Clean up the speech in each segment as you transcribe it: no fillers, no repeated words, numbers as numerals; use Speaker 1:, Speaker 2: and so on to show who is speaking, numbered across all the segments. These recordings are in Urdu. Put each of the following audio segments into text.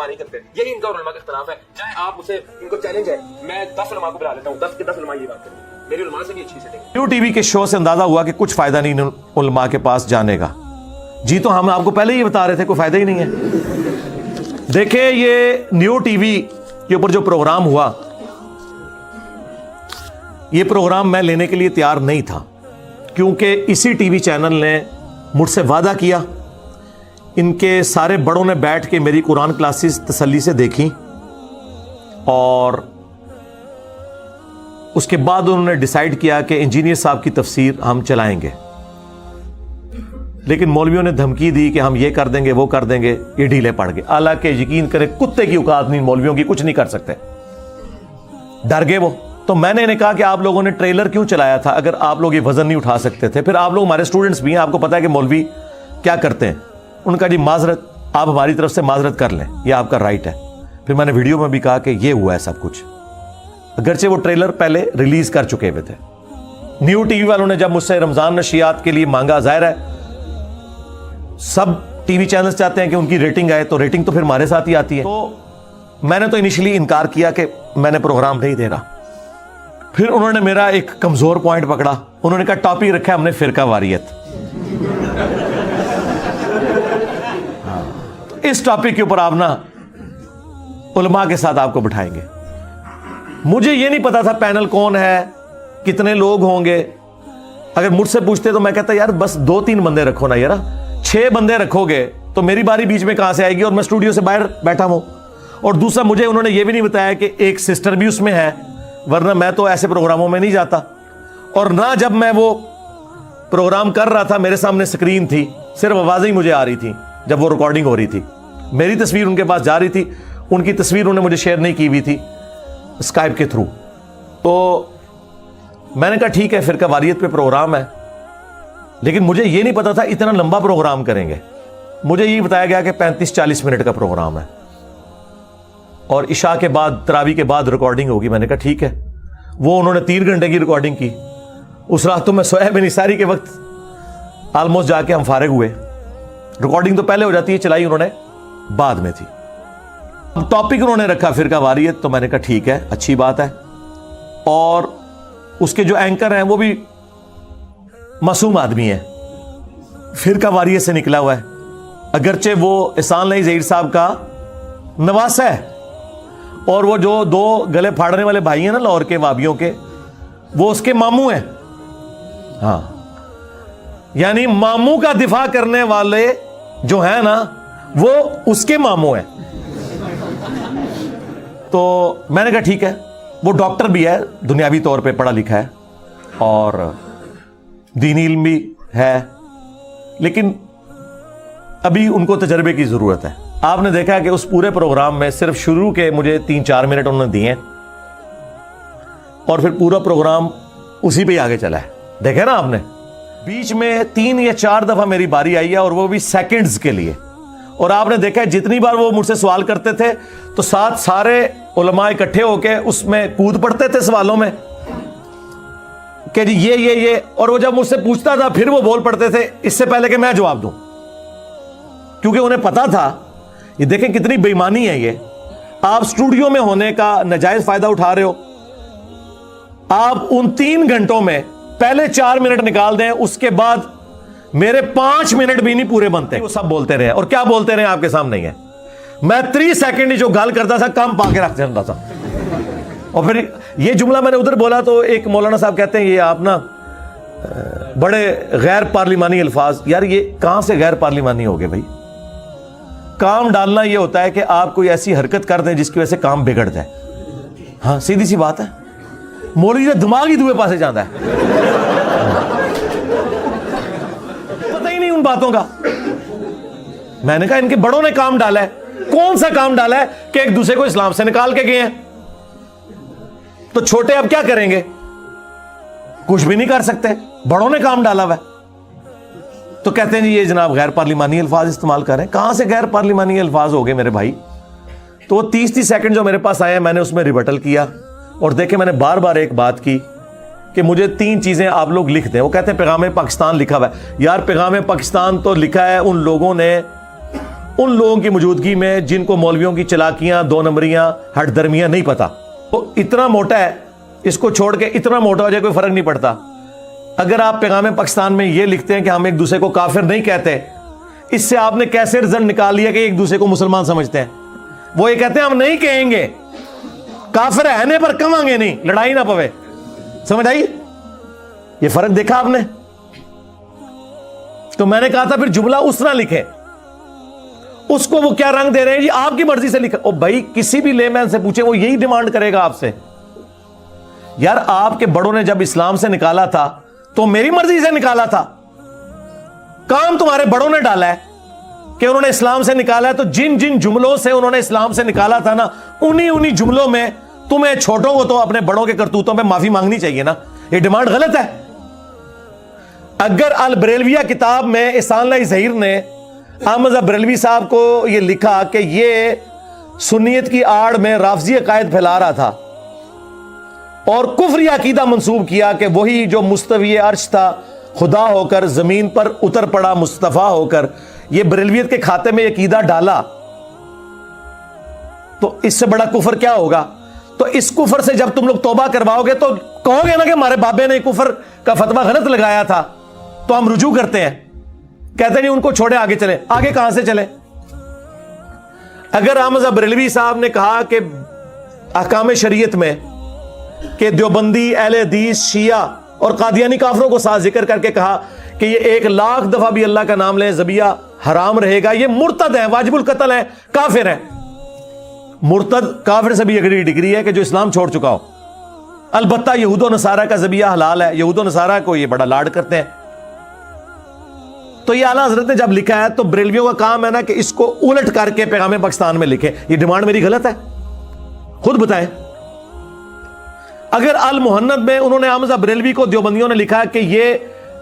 Speaker 1: نہیں کرتے. یہی ان کا اور علماء کا اختلاف ہے. چاہے آپ اسے ان کو چیلنج ہے, میں 10 علماء کو بلا لیتا ہوں, 10 کے 10 علماء یہ بات کریں گے, میری علماء سے بھی اچھی سیٹنگ.
Speaker 2: نیو ٹی وی کے شو سے اندازہ ہوا کہ کچھ فائدہ نہیں علماء کے پاس جانے کا. جی تو ہم آپ کو پہلے ہی بتا رہے تھے کوئی فائدہ ہی نہیں ہے. دیکھیں یہ نیو ٹی وی کے اوپر جو پروگرام ہوا, یہ پروگرام میں لینے کے لیے تیار نہیں تھا, کیونکہ اسی ٹی وی چینل نے مجھ سے وعدہ کیا. ان کے سارے بڑوں نے بیٹھ کے میری قرآن کلاسز تسلی سے دیکھیں, اور اس کے بعد انہوں نے ڈیسائیڈ کیا کہ انجینئر صاحب کی تفسیر ہم چلائیں گے. لیکن مولویوں نے دھمکی دی کہ ہم یہ کر دیں گے وہ کر دیں گے, یہ ڈھیلے پڑ گئے. حالانکہ یقین کریں کتے کی اوقات نہیں مولویوں کی, کچھ نہیں کر سکتے, ڈر گئے وہ. تو میں نے انہیں کہا کہ آپ لوگوں نے ٹریلر کیوں چلایا تھا اگر آپ لوگ یہ وزن نہیں اٹھا سکتے تھے؟ پھر آپ لوگ ہمارے اسٹوڈنٹس بھی ہیں, آپ کو پتا ہے کہ مولوی کیا کرتے ہیں. ان کا جی معذرت, آپ ہماری طرف سے معذرت کر لیں, یہ آپ کا رائٹ ہے. پھر میں نے ویڈیو میں بھی کہا کہ یہ ہوا ہے سب کچھ, اگرچہ وہ ٹریلر پہلے ریلیز کر چکے ہوئے تھے. نیو ٹی وی والوں نے جب مجھ سے رمضان نشریات کے لیے مانگا, ظاہر ہے سب ٹی وی چینلز چاہتے ہیں کہ ان کی ریٹنگ آئے, تو ریٹنگ تو پھر ہمارے ساتھ ہی آتی ہے. تو میں نے تو انیشلی انکار کیا کہ میں نے پروگرام نہیں دے رہا. پھر انہوں نے میرا ایک کمزور پوائنٹ پکڑا, انہوں نے کہا ٹاپک رکھا ہے ہم نے فرقہ واریت. اس ٹاپک کے اوپر آپ نا علماء کے ساتھ آپ کو بٹھائیں گے. مجھے یہ نہیں پتا تھا پینل کون ہے, کتنے لوگ ہوں گے. اگر مجھ سے پوچھتے تو میں کہتا یار بس 2-3 بندے رکھو نا یار, 6 بندے رکھو گے تو میری باری بیچ میں کہاں سے آئے گی, اور میں اسٹوڈیو سے باہر بیٹھا ہوں. اور دوسرا مجھے انہوں نے یہ بھی نہیں بتایا کہ ایک سسٹر بھی اس میں ہے, ورنہ میں تو ایسے پروگراموں میں نہیں جاتا. اور نہ جب میں وہ پروگرام کر رہا تھا میرے سامنے سکرین تھی, صرف آوازیں ہی مجھے آ رہی تھی جب وہ ریکارڈنگ ہو رہی تھی. میری تصویر ان کے پاس جا رہی تھی, ان کی تصویر انہوں نے مجھے شیئر نہیں کی ہوئی تھی اسکائپ کے تھرو. تو میں نے کہا ٹھیک ہے فرقہ واریت پہ پروگرام ہے, لیکن مجھے یہ نہیں پتا تھا اتنا لمبا پروگرام کریں گے. مجھے یہ بتایا گیا کہ 35-40 منٹ کا پروگرام ہے, اور عشاء کے بعد تراویح کے بعد ریکارڈنگ ہوگی. میں نے کہا ٹھیک ہے. وہ انہوں نے 3 گھنٹے کی ریکارڈنگ کی. اس رات تو میں سویا بھی نہیں, ساری کے وقت آلموسٹ جا کے ہم فارغ ہوئے. ریکارڈنگ تو پہلے ہو جاتی ہے, چلائی انہوں نے بعد میں تھی. ٹاپک انہوں نے رکھا فرقہ واریت, تو میں نے کہا ٹھیک ہے اچھی بات ہے. اور اس کے جو اینکر ہیں وہ بھی معصوم آدمی ہیں, فرقہ واریت سے نکلا ہوا ہے, اگرچہ وہ احسان علی ظہیر صاحب کا نواسا ہے, اور وہ جو دو گلے پھاڑنے والے بھائی ہیں نا لاہور کے وابیوں کے, وہ اس کے ماموں ہیں. ہاں, یعنی ماموں کا دفاع کرنے والے جو ہیں نا وہ اس کے ماموں ہیں. تو میں نے کہا ٹھیک ہے, وہ ڈاکٹر بھی ہے, دنیاوی طور پہ پڑھا لکھا ہے اور دینی علم بھی ہے, لیکن ابھی ان کو تجربے کی ضرورت ہے. آپ نے دیکھا کہ اس پورے پروگرام میں صرف شروع کے مجھے 3-4 منٹ انہوں نے دیے اور پھر پورا پروگرام اسی پہ آگے چلا ہے. دیکھیں نا آپ نے, بیچ میں 3 یا 4 دفعہ میری باری آئی ہے اور وہ بھی سیکنڈز کے لیے, اور آپ نے دیکھا ہے جتنی بار وہ مجھ سے سوال کرتے تھے تو ساتھ سارے علماء اکٹھے ہو کے اس میں کود پڑتے تھے سوالوں میں کہ جی یہ, اور وہ جب مجھ سے پوچھتا تھا پھر وہ بول پڑتے تھے اس سے پہلے کہ میں جواب دوں, کیونکہ انہیں پتا تھا. یہ دیکھیں کتنی بے ایمانی ہے, یہ آپ اسٹوڈیو میں ہونے کا ناجائز فائدہ اٹھا رہے ہو. آپ ان 3 گھنٹوں میں پہلے 4 منٹ نکال دیں, اس کے بعد میرے 5 منٹ بھی نہیں پورے بنتے. وہ سب بولتے رہے, اور کیا بولتے رہے آپ کے سامنے ہی ہے. میں 3 سیکنڈ جو گال کرتا تھا کام پا کے رکھ دیتا تھا. اور پھر یہ جملہ میں نے ادھر بولا تو ایک مولانا صاحب کہتے ہیں یہ آپ نا بڑے غیر پارلیمانی الفاظ. یار یہ کہاں سے غیر پارلیمانی ہو گئے بھائی؟ کام ڈالنا یہ ہوتا ہے کہ آپ کوئی ایسی حرکت کر دیں جس کی وجہ سے کام بگڑ جائے. ہاں سیدھی سی بات ہے. مولوی کا دماغ ہی دوسرے پاسے جاتا ہے, پتہ ہی نہیں ان باتوں کا. میں نے کہا ان کے بڑوں نے کام ڈالا ہے. کون سا کام ڈالا ہے کہ ایک دوسرے کو اسلام سے نکال کے گئے ہیں؟ تو چھوٹے اب کیا کریں گے؟ کچھ بھی نہیں کر سکتے, بڑوں نے کام ڈالا ہوا ہے. تو کہتے ہیں جی یہ جناب غیر پارلیمانی الفاظ استعمال کریں. کہاں سے غیر پارلیمانی الفاظ ہو گئے میرے بھائی؟ تو وہ 30 سیکنڈ جو میرے پاس آئے میں نے اس میں ریبٹل کیا, اور دیکھیں میں نے بار بار ایک بات کی کہ مجھے 3 چیزیں آپ لوگ لکھ دیں. وہ کہتے ہیں پیغام پاکستان لکھا ہوا ہے. یار پیغام پاکستان تو لکھا ہے ان لوگوں نے, ان لوگوں کی موجودگی میں جن کو مولویوں کی چلاکیاں, 2 نمبریاں, ہٹ درمیاں نہیں پتا. تو اتنا موٹا ہے, اس کو چھوڑ کے اتنا موٹا ہو جائے کوئی فرق نہیں پڑتا. اگر آپ پیغام پاکستان میں یہ لکھتے ہیں کہ ہم ایک دوسرے کو کافر نہیں کہتے, اس سے آپ نے کیسے رزلٹ نکال لیا کہ ایک دوسرے کو مسلمان سمجھتے ہیں؟ وہ یہ کہتے ہیں ہم نہیں کہیں گے, کافر ہے پر کماں گے نہیں, لڑائی نہ پوے. سمجھ آئی یہ فرق؟ دیکھا آپ نے؟ تو میں نے کہا تھا پھر جملہ اس طرح لکھے, اس کو وہ کیا رنگ دے رہے ہیں جی آپ کی مرضی سے لکھا. او بھائی کسی بھی لے مین سے پوچھیں وہ یہی ڈیمانڈ کرے گا آپ سے. یار آپ کے بڑوں نے جب اسلام سے نکالا تھا تو میری مرضی سے نکالا تھا. کام تمہارے بڑوں نے ڈالا ہے کہ انہوں نے اسلام سے نکالا ہے. تو جن جن جملوں سے انہوں نے اسلام سے نکالا تھا نا, انہی جملوں میں تمہیں چھوٹوں کو تو اپنے بڑوں کے کرتوتوں پہ معافی مانگنی چاہیے نا. یہ ڈیمانڈ غلط ہے. اگر البریلویہ کتاب میں احسان علی ظہیر نے احمد بریلوی صاحب کو یہ لکھا کہ یہ سنیت کی آڑ میں رافضی عقائد پھیلا رہا تھا اور کفری عقیدہ منسوب کیا کہ وہی جو مستوی عرش تھا خدا ہو کر زمین پر اتر پڑا مصطفیٰ ہو کر, یہ بریلویت کے کھاتے میں عقیدہ ڈالا, تو اس سے بڑا کفر کیا ہوگا؟ تو اس کفر سے جب تم لوگ توبہ کرواؤ گے تو کہو گے نا کہ ہمارے بابے نے کفر کا فتویٰ غلط لگایا تھا, تو ہم رجوع کرتے ہیں. کہتے نہیں ان کو چھوڑے آگے چلے. آگے کہاں سے چلے؟ اگر احمد بریلوی صاحب نے کہا کہ احکام شریعت میں کہ دیوبندی, اہل حدیث, شیعہ اور قادیانی کافروں کو ساتھ ذکر کر کے کہا کہ یہ 1,00,000 دفعہ بھی اللہ کا نام لیں ذبیحہ حرام رہے گا, یہ مرتد ہیں, واجب القتل ہیں, کافر ہیں. مرتد کافر سے بھی اگلی ڈگری ہے کہ جو اسلام چھوڑ چکا ہو. البتہ یہود و نصارہ کا ذبیحہ حلال ہے, یہود و نصارہ کو یہ بڑا لاڈ کرتے ہیں. تو یہ اعلیٰ حضرت نے جب لکھا ہے تو بریلویوں کا کام ہے نا کہ اس کو الٹ کر کے پیغام پاکستان میں لکھے. یہ ڈیمانڈ میری غلط ہے؟ خود بتائیں. اگر المحند میں انہوں نے احمد بریلوی کو دیوبندیوں نے لکھا کہ یہ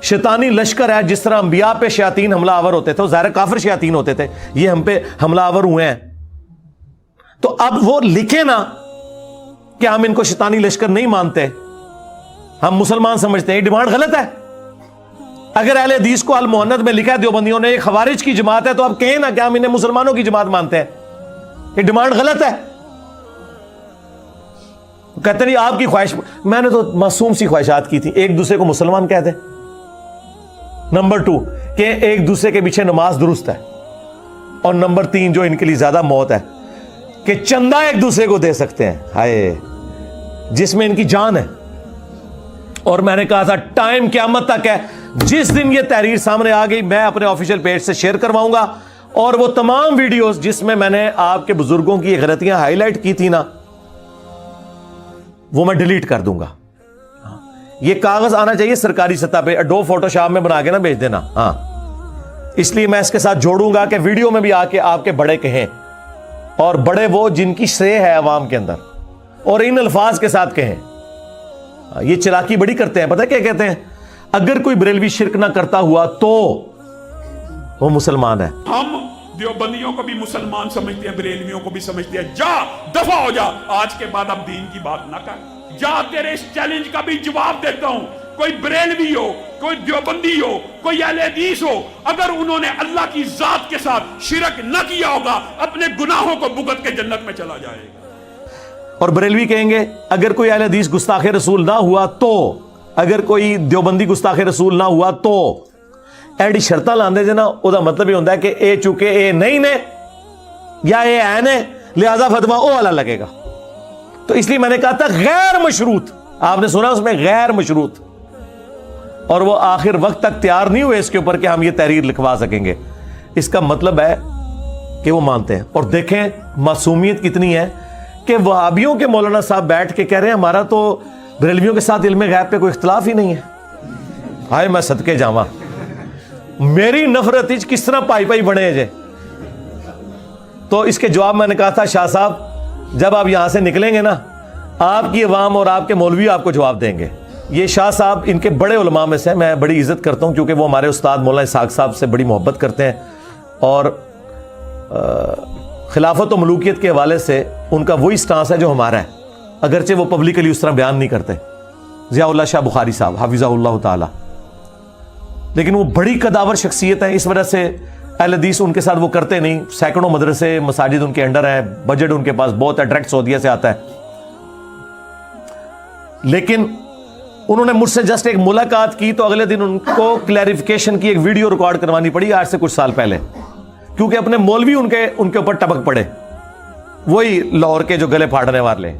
Speaker 2: شیطانی لشکر ہے, جس طرح انبیاء پہ شیاطین حملہ آور ہوتے تھے, وہ ظاہر کافر شیاطین ہوتے تھے, یہ ہم پہ حملہ آور ہوئے ہیں, تو اب وہ لکھے نا کہ ہم ان کو شیطانی لشکر نہیں مانتے, ہم مسلمان سمجھتے ہیں. یہ ڈیمانڈ غلط ہے. اگر اہل حدیث کو المحند میں لکھا ہے دیوبندیوں نے یہ خوارج کی جماعت ہے, تو اب کہیں نا کہ ہم انہیں مسلمانوں کی جماعت مانتے ہیں. یہ ڈیمانڈ غلط ہے. کہتے نہیں آپ کی خواہش, میں نے تو معصوم سی خواہشات کی تھی. ایک دوسرے کو مسلمان کہہ دیں. نمبر 2 کہ ایک دوسرے کے پیچھے نماز درست ہے. اور نمبر 3 جو ان کے لیے زیادہ موت ہے کہ چندہ ایک دوسرے کو دے سکتے ہیں, ہائے, جس میں ان کی جان ہے. اور میں نے کہا تھا ٹائم قیامت تک ہے, جس دن یہ تحریر سامنے آ گئی میں اپنے آفیشیل پیج سے شیئر کرواؤں گا, اور وہ تمام ویڈیوز جس میں میں نے آپ کے بزرگوں کی غلطیاں ہائی لائٹ کی تھی نا, وہ میں ڈیلیٹ کر دوں گا. یہ کاغذ آنا چاہیے سرکاری سطح پہ, اڈوب فوٹو شاپ میں بنا کے نا بھیج دینا. ہاں, اس لیے میں اس کے ساتھ جوڑوں گا کہ ویڈیو میں بھی آ کے آپ کے بڑے کہیں, اور بڑے وہ جن کی شے ہے عوام کے اندر, اور ان الفاظ کے ساتھ کہیں. یہ چلاکی بڑی کرتے ہیں, پتہ کیا کہتے ہیں, اگر کوئی بریلوی شرک نہ کرتا ہوا تو وہ مسلمان ہے.
Speaker 3: ہم دیوبندیوں کو بھی مسلمان سمجھتے ہیں, بریلویوں کو بھی سمجھتے ہیں. جا دفع ہو جا, آج کے بعد اب دین کی بات نہ کر. جا, تیرے اس چیلنج کا بھی جواب دیتا ہوں. کوئی بریلوی ہو, کوئی دیوبندی ہو, کوئی اہل حدیث ہو, اگر انہوں نے اللہ کی ذات کے ساتھ شرک نہ کیا ہوگا, اپنے گناہوں کو بھگت کے جنت میں چلا جائے گا.
Speaker 2: اور بریلوی کہیں گے اگر کوئی اہل حدیث گستاخ رسول نہ ہوا تو, اگر کوئی دیوبندی گستاخ رسول نہ ہوا تو, ایڈی شرطاں لاندے جے نا, او دا مطلب یہ ہوتا ہے کہ اے چونکہ اے نہیں نے یا اے ہے نے, لہذا فتوا او والا لگے گا. تو اس لیے میں نے کہا تھا غیر مشروط, آپ نے سنا اس میں غیر مشروط, اور وہ آخر وقت تک تیار نہیں ہوئے اس کے اوپر کہ ہم یہ تحریر لکھوا سکیں گے. اس کا مطلب ہے کہ وہ مانتے ہیں. اور دیکھیں معصومیت کتنی ہے کہ وہابیوں کے مولانا صاحب بیٹھ کے کہہ رہے ہیں ہمارا تو بریلویوں کے ساتھ علم غیب پہ کوئی اختلاف ہی نہیں ہے. ہائے میں صدقے جاواں, میری نفرت کس طرح پائی پائی بنے جے. تو اس کے جواب میں نے کہا تھا شاہ صاحب جب آپ یہاں سے نکلیں گے نا, آپ کی عوام اور آپ کے مولوی آپ کو جواب دیں گے. یہ شاہ صاحب ان کے بڑے علماء میں سے, میں بڑی عزت کرتا ہوں کیونکہ وہ ہمارے استاد مولانا اسحاق صاحب سے بڑی محبت کرتے ہیں, اور خلافت و ملوکیت کے حوالے سے ان کا وہی سٹانس ہے جو ہمارا ہے, اگرچہ وہ پبلکلی اس طرح بیان نہیں کرتے. ضیاء اللہ شاہ بخاری صاحب حافظہ اللہ تعالی, لیکن وہ بڑی قداور شخصیت ہیں, اس وجہ سے اہل حدیث ان کے ساتھ وہ کرتے نہیں. سینکڑوں مدرسے مساجد ان کے انڈر ہیں, بجٹ ان کے پاس بہت ہے, ڈائریکٹ سعودیہ سے آتا ہے. لیکن انہوں نے مجھ سے جسٹ ایک ملاقات کی تو اگلے دن ان کو کلیریفیکیشن کی ایک ویڈیو ریکارڈ کروانی پڑی آج سے کچھ سال پہلے, کیونکہ اپنے مولوی ان کے اوپر ٹپک پڑے, وہی لاہور کے جو گلے پھاڑنے والے,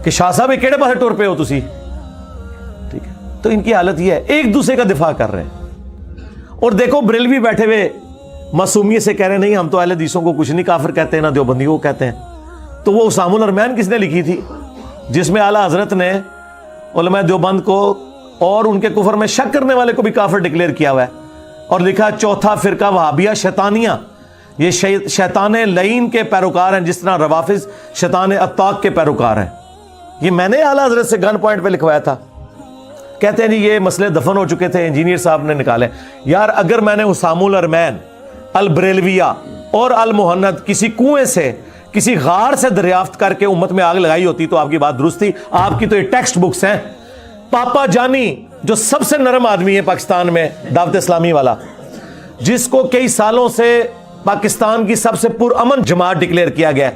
Speaker 2: کہ شاہ صاحب کیڑے پاسے ٹور پہ ہو تسی. ٹھیک ہے, تو ان کی حالت یہ ہے, ایک دوسرے کا دفاع کر رہے ہیں. اور دیکھو بریلوی بیٹھے ہوئے معصومیت سے کہہ رہے ہیں نہیں ہم تو اہل حدیثوں کو کچھ نہیں کافر کہتے ہیں, نہ دیوبندیوں کو کہتے ہیں. تو وہ اسام الارمین کس نے لکھی تھی, جس میں اعلیٰ حضرت نے علماء دیوبند کو اور ان کے کفر میں شک کرنے والے کو بھی کافر ڈکلیئر کیا ہوا ہے, اور لکھا چوتھا فرقہ وہابیہ شیطانیہ, یہ شیطان لعین کے پیروکار ہیں, جس طرح روافض شیطان اتاق کے پیروکار ہیں. یہ میں نے اعلیٰ حضرت سے گن پوائنٹ پہ لکھوایا تھا. کہتے ہیں جی یہ مسئلے دفن ہو چکے تھے, انجینئر صاحب نے نکالے. یار اگر میں نے حسام الارمین, البریلویہ اور المہند کسی کنویں سے, کسی غار سے دریافت کر کے امت میں آگ لگائی ہوتی تو آپ کی بات درست تھی. آپ کی تو یہ ٹیکسٹ بکس ہیں. پاپا جانی جو سب سے نرم آدمی ہے پاکستان میں, دعوت اسلامی والا, جس کو کئی سالوں سے پاکستان کی سب سے پرامن جماعت ڈکلیئر کیا گیا,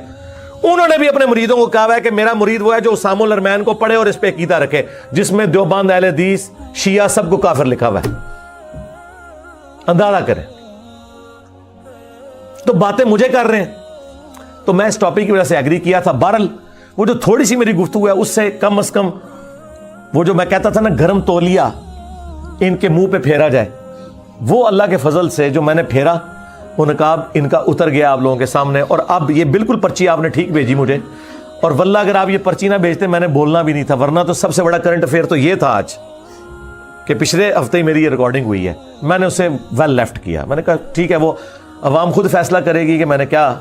Speaker 2: انہوں نے بھی اپنے مریدوں کو کہا ہے کہ میرا مرید وہ ہے جو اسام الارمین کو پڑھے اور اس پہ عقیدہ رکھے, جس میں دیوبند, اہل حدیث, شیعہ سب کو کافر لکھا ہوا ہے. اندازہ کریں. تو باتیں مجھے کر رہے ہیں, تو میں اس ٹاپک کی وجہ سے ایگری کیا تھا. بہرحال وہ جو تھوڑی سی میری گفتگو ہے اس سے کم از کم وہ جو میں کہتا تھا نا گرم تولیہ ان کے منہ پہ پھیرا جائے, وہ اللہ کے فضل سے جو میں نے پھیرا وہ نقاب ان کا اتر گیا آپ لوگوں کے سامنے. اور اب یہ بالکل پرچی آپ نے ٹھیک بھیجی مجھے, اور واللہ اگر آپ یہ پرچی نہ بھیجتے میں نے بولنا بھی نہیں تھا, ورنہ تو سب سے بڑا کرنٹ افیئر تو یہ تھا آج کہ پچھلے ہفتے ہی میری یہ ریکارڈنگ ہوئی ہے. میں نے اسے ویل لیفٹ کیا, میں نے کہا ٹھیک ہے, وہ عوام خود فیصلہ کرے گی کہ میں نے کیا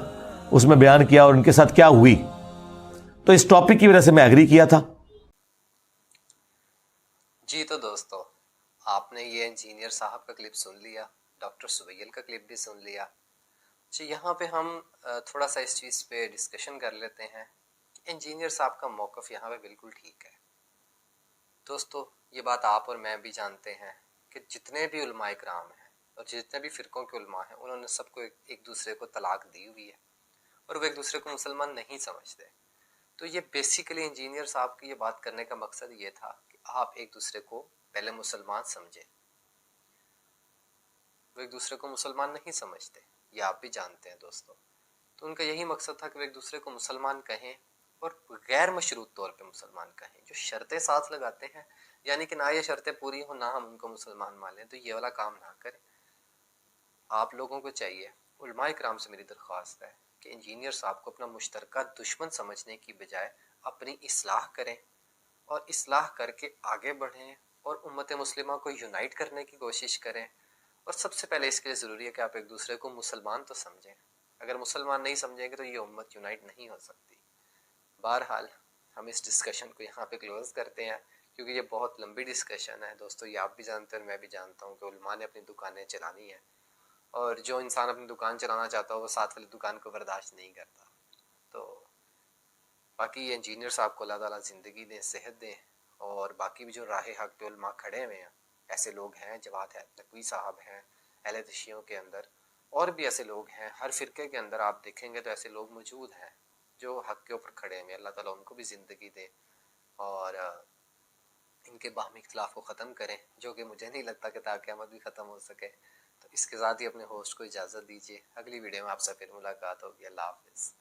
Speaker 2: اس میں بیان کیا اور ان کے ساتھ کیا ہوئی. تو اس ٹاپک کی وجہ سے میں ایگری کیا تھا.
Speaker 4: جی تو دوستو, آپ نے یہ انجینئر صاحب کا کلپ سن لیا, ڈاکٹر سبیل کا کلپ بھی سن لیا. جی یہاں پہ ہم تھوڑا سا اس چیز پہ ڈسکشن کر لیتے ہیں کہ انجینئر صاحب کا موقف یہاں پہ بالکل ٹھیک ہے. دوستو یہ بات آپ اور میں بھی جانتے ہیں کہ جتنے بھی علماء کرام ہیں اور جتنے بھی فرقوں کے علماء ہیں, انہوں نے سب کو ایک دوسرے کو طلاق دی ہوئی ہے, اور وہ ایک دوسرے کو مسلمان نہیں سمجھتے. تو یہ بیسیکلی انجینئر صاحب کی یہ بات کرنے کا مقصد یہ تھا کہ آپ ایک دوسرے کو پہلے مسلمان سمجھیں. وہ ایک دوسرے کو مسلمان نہیں سمجھتے، یہ آپ بھی جانتے ہیں دوستو. تو ان کا یہی مقصد تھا کہ وہ ایک دوسرے کو مسلمان کہیں اور غیر مشروط طور پہ مسلمان کہیں. جو شرطیں ساتھ لگاتے ہیں، یعنی کہ نہ یہ شرطیں پوری ہوں نہ ہم ان کو مسلمان مان لیں، تو یہ والا کام نہ کریں. آپ لوگوں کو چاہیے، علماء کرام سے میری درخواست ہے کہ انجینئر صاحب کو اپنا مشترکہ دشمن سمجھنے کی بجائے اپنی اصلاح کریں اور اصلاح کر کے آگے بڑھیں اور امت مسلمہ کو یونائٹ کرنے کی کوشش کریں. اور سب سے پہلے اس کے لیے ضروری ہے کہ آپ ایک دوسرے کو مسلمان تو سمجھیں. اگر مسلمان نہیں سمجھیں گے تو یہ امت یونائٹ نہیں ہو سکتی. بہرحال ہم اس ڈسکشن کو یہاں پہ کلوز کرتے ہیں، کیونکہ یہ بہت لمبی ڈسکشن ہے دوستو. یہ آپ بھی جانتے ہیں اور میں بھی جانتا ہوں کہ علماء نے اپنی دکانیں چلانی ہیں، اور جو انسان اپنی دکان چلانا چاہتا ہو وہ ساتھ والی دکان کو برداشت نہیں کرتا. تو باقی یہ انجینئر صاحب کو اللہ تعالیٰ زندگی دیں، صحت دیں، اور باقی بھی جو راہ حق پہ علماء کھڑے ہوئے ہیں، ایسے لوگ ہیں، جواد نقوی صاحب ہیں اہل تشیعوں کے اندر، اور بھی ایسے لوگ ہیں، ہر فرقے کے اندر آپ دیکھیں گے تو ایسے لوگ موجود ہیں جو حق کے اوپر کھڑے ہیں. اللہ تعالیٰ ان کو بھی زندگی دے اور ان کے باہمی اختلاف کو ختم کریں، جو کہ مجھے نہیں لگتا کہ تا قیامت بھی ختم ہو سکے. تو اس کے ساتھ ہی اپنے ہوسٹ کو اجازت دیجیے. اگلی ویڈیو میں آپ سے پھر ملاقات ہوگی. اللہ حافظ.